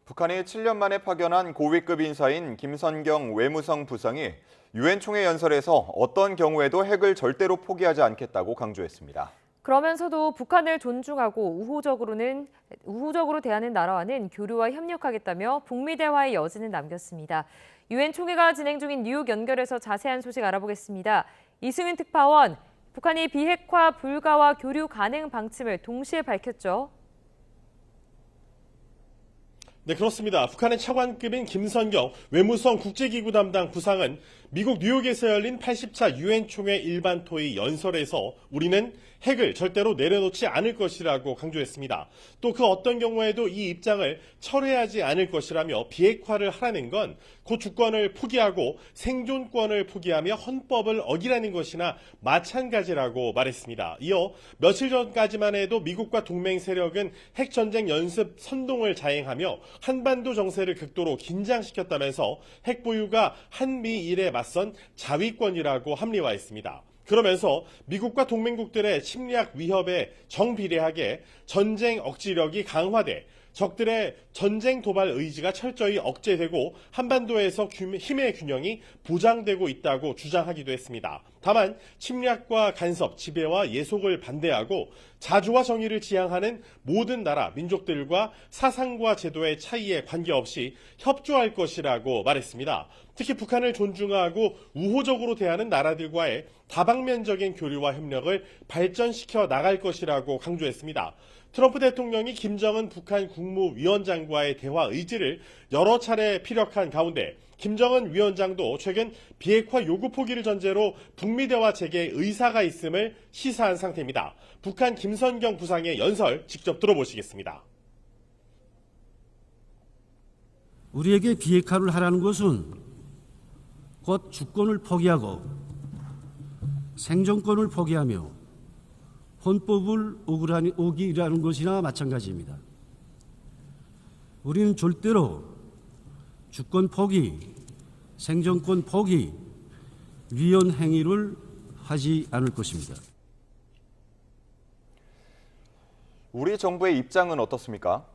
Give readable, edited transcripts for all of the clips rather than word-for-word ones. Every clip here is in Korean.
북한이 7년 만에 파견한 고위급 인사인 김선경 외무성 부상이 유엔 총회 연설에서 어떤 경우에도 핵을 절대로 포기하지 않겠다고 강조했습니다. 그러면서도 북한을 존중하고 우호적으로 대하는 나라와는 교류와 협력하겠다며 북미 대화의 여지는 남겼습니다. 유엔 총회가 진행 중인 뉴욕 연결해서 자세한 소식 알아보겠습니다. 이승윤 특파원, 북한이 비핵화 불가와 교류 가능 방침을 동시에 밝혔죠. 네, 그렇습니다. 북한의 차관급인 김선경 외무성 국제기구 담당 부상은 미국 뉴욕에서 열린 80차 유엔 총회 일반 토의 연설에서 우리는 핵을 절대로 내려놓지 않을 것이라고 강조했습니다. 또 그 어떤 경우에도 이 입장을 철회하지 않을 것이라며 비핵화를 하라는 건 그 주권을 포기하고 생존권을 포기하며 헌법을 어기라는 것이나 마찬가지라고 말했습니다. 이어 며칠 전까지만 해도 미국과 동맹 세력은 핵전쟁 연습 선동을 자행하며 한반도 정세를 극도로 긴장시켰다면서 핵 보유가 한미일에 맞선 자위권이라고 합리화했습니다. 그러면서 미국과 동맹국들의 침략 위협에 정비례하게 전쟁 억지력이 강화돼 적들의 전쟁 도발 의지가 철저히 억제되고 한반도에서 힘의 균형이 보장되고 있다고 주장하기도 했습니다. 다만 침략과 간섭, 지배와 예속을 반대하고 자주와 정의를 지향하는 모든 나라, 민족들과 사상과 제도의 차이에 관계없이 협조할 것이라고 말했습니다. 특히 북한을 존중하고 우호적으로 대하는 나라들과의 다방면적인 교류와 협력을 발전시켜 나갈 것이라고 강조했습니다. 트럼프 대통령이 김정은 북한 국무위원장과의 대화 의지를 여러 차례 피력한 가운데 김정은 위원장도 최근 비핵화 요구 포기를 전제로 북미 대화 재개 의사가 있음을 시사한 상태입니다. 북한 김선경 부상의 연설 직접 들어보시겠습니다. 우리에게 비핵화를 하라는 것은 곧 주권을 포기하고 생존권을 포기하며 헌법을 어기라는 것이나 마찬가지입니다. 우리는 절대로 주권 포기, 생존권 포기, 위헌 행위를 하지 않을 것입니다. 우리 정부의 입장은 어떻습니까?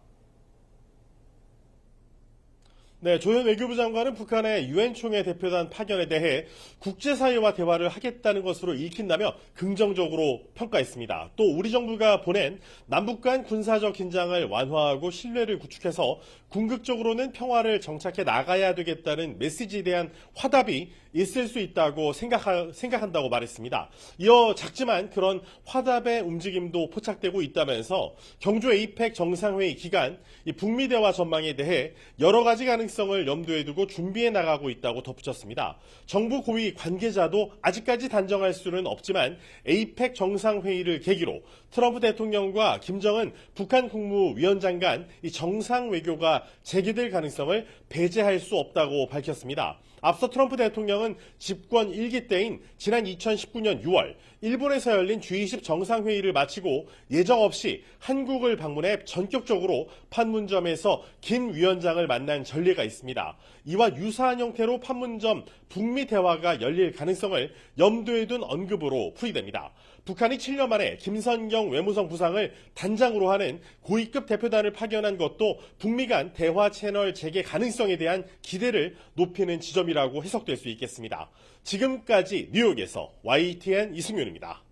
네, 조현 외교부 장관은 북한의 유엔 총회 대표단 파견에 대해 국제사회와 대화를 하겠다는 것으로 읽힌다며 긍정적으로 평가했습니다. 또 우리 정부가 보낸 남북 간 군사적 긴장을 완화하고 신뢰를 구축해서 궁극적으로는 평화를 정착해 나가야 되겠다는 메시지에 대한 화답이 있을 수 있다고 생각한다고 말했습니다. 이어 작지만 그런 화답의 움직임도 포착되고 있다면서 경주 에이펙 정상회의 기간 이 북미 대화 전망에 대해 여러 가지 가능성을 염두에 두고 준비해 나가고 있다고 덧붙였습니다. 정부 고위 관계자도 아직까지 단정할 수는 없지만 에이펙 정상회의를 계기로 트럼프 대통령과 김정은 북한 국무위원장 간 이 정상 외교가 재개될 가능성을 배제할 수 없다고 밝혔습니다. 앞서 트럼프 대통령은 집권 1기 때인 지난 2019년 6월 일본에서 열린 G20 정상회의를 마치고 예정 없이 한국을 방문해 전격적으로 판문점에서 김 위원장을 만난 전례가 있습니다. 이와 유사한 형태로 판문점 북미 대화가 열릴 가능성을 염두에 둔 언급으로 풀이됩니다. 북한이 7년 만에 김선경 외무성 부상을 단장으로 하는 고위급 대표단을 파견한 것도 북미 간 대화 채널 재개 가능성에 대한 기대를 높이는 지점이라고 해석될 수 있겠습니다. 지금까지 뉴욕에서 YTN 이승윤입니다.